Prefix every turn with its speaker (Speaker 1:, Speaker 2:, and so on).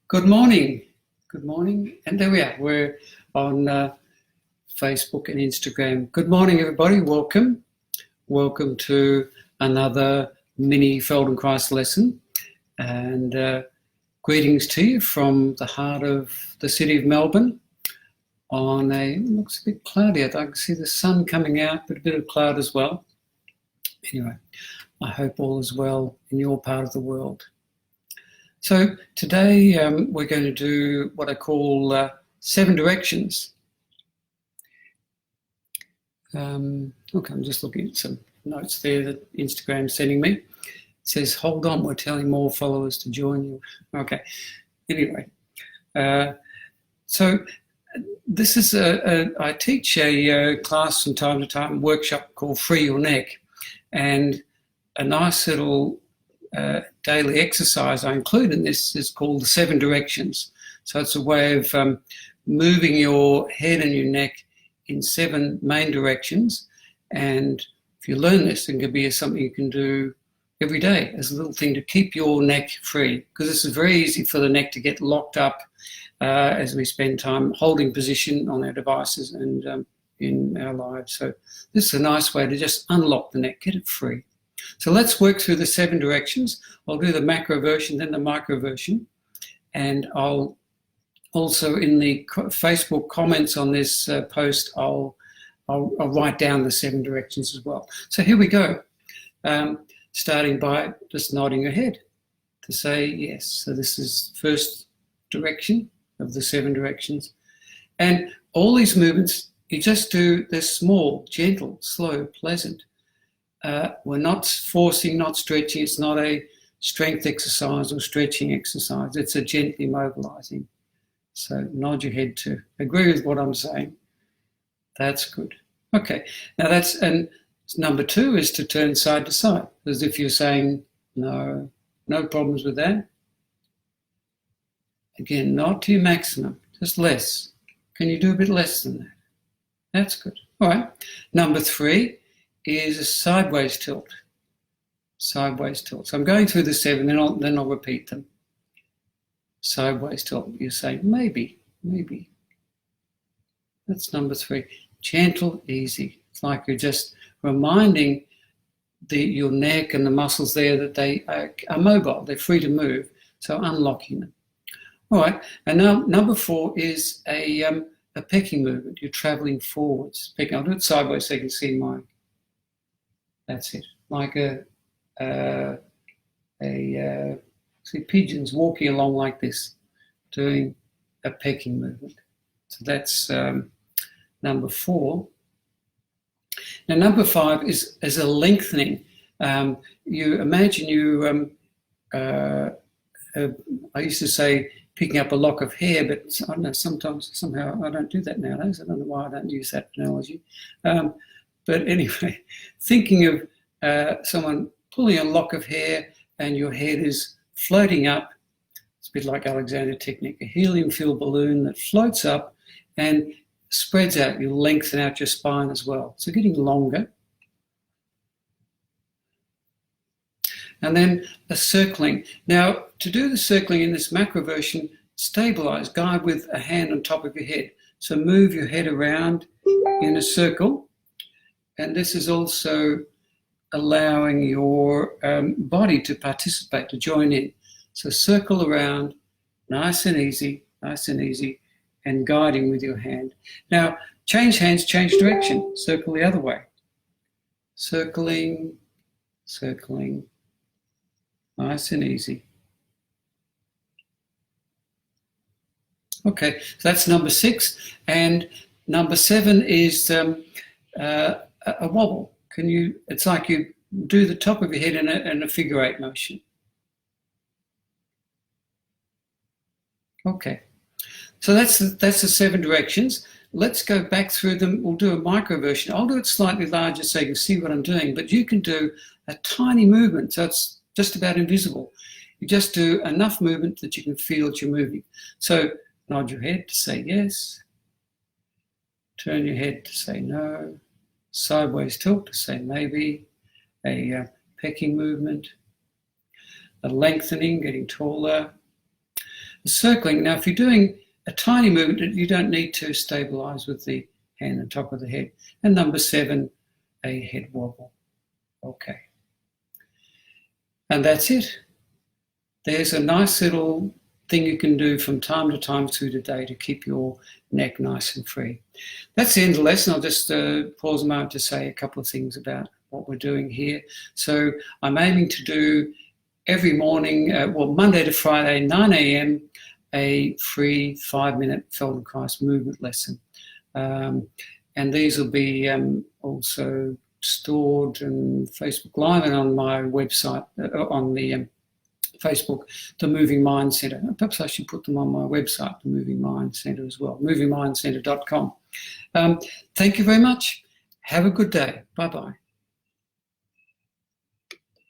Speaker 1: Good morning. Good morning. And there we are. We're on Facebook and Instagram. Good morning, everybody. Welcome. Welcome to another mini Feldenkrais lesson. And greetings to you from the heart of the city of Melbourne on it looks a bit cloudy. I can see the sun coming out, but a bit of cloud as well. Anyway, I hope all is well in your part of the world. So today we're going to do what I call 7 directions. Okay, I'm just looking at some notes there that Instagram's sending me. It says, hold on, we're telling more followers to join you. Okay, anyway. So this is I teach a class from time to time, a workshop called Free Your Neck. And a nice little daily exercise I include in this is called the 7 directions. So it's a way of moving your head and your neck in 7 main directions. And if you learn this, it can be something you can do every day as a little thing to keep your neck free, because this is very easy for the neck to get locked up as we spend time holding position on our devices and in our lives. So this is a nice way to just unlock the neck, get it free. So let's work through the 7 directions. I'll do the macro version, then the micro version. And I'll also, in the Facebook comments on this post, I'll write down the 7 directions as well. So here we go. Starting by just nodding your head to say yes. So this is the first direction of the 7 directions. And all these movements, you just do, they're small, gentle, slow, pleasant. We're not forcing, not stretching. It's not a strength exercise or stretching exercise. It's a gently mobilizing. So nod your head to agree with what I'm saying. That's good. Okay. Now and number 2 is to turn side to side, as if you're saying, no problems with that. Again, not to your maximum, just less. Can you do a bit less than that? That's good. All right. Number 3 is a sideways tilt. Sideways tilt. So I'm going through the 7, then I'll repeat them. Sideways tilt. You say maybe. That's number 3. Gentle, easy. It's like you're just reminding your neck and the muscles there that they are mobile. They're free to move. So unlocking them. All right. And now number 4 is a pecking movement. You're traveling forwards. Pecking. I'll do it sideways so you can see mine. That's it. Like see pigeons walking along like this, doing a pecking movement. So that's number 4. Now number 5 is a lengthening. You imagine I used to say picking up a lock of hair, but I don't know, somehow I don't do that nowadays. I don't know why I don't use that analogy. But anyway, thinking of someone pulling a lock of hair and your head is floating up. It's a bit like Alexander technique, a helium-filled balloon that floats up and spreads out. You lengthen out your spine as well. So getting longer. And then a circling. Now, to do the circling in this macro version, stabilize, guide with a hand on top of your head. So move your head around in a circle. And this is also allowing your body to participate, to join in. So circle around, nice and easy, and guiding with your hand. Now, change hands, change direction. Circle the other way. Circling, nice and easy. Okay, so that's number 6. And number 7 is a wobble. It's like you do the top of your head in a figure 8 motion. Okay. So that's the 7 directions. Let's go back through them. We'll do a micro version. I'll do it slightly larger so you can see what I'm doing, but you can do a tiny movement, so it's just about invisible. You just do enough movement that you can feel that you're moving. So nod your head to say yes. Turn your head to say no. Sideways tilt to say maybe. A pecking movement. A lengthening, getting taller. The circling, now if you're doing a tiny movement, you don't need to stabilize with the hand on top of the head. And number 7, a head wobble. Okay. And that's it. There's a nice little thing you can do from time to time through the day to keep your neck nice and free. That's the end of the lesson. I'll just pause a moment to say a couple of things about what we're doing here. So I'm aiming to do every morning, Monday to Friday, 9 a.m., a free 5-minute Feldenkrais movement lesson. And these will be also stored in Facebook Live and on my website, on the Facebook, the Moving Mind Centre. Perhaps I should put them on my website, the Moving Mind Centre as well, movingmindcentre.com. Thank you very much. Have a good day. Bye-bye.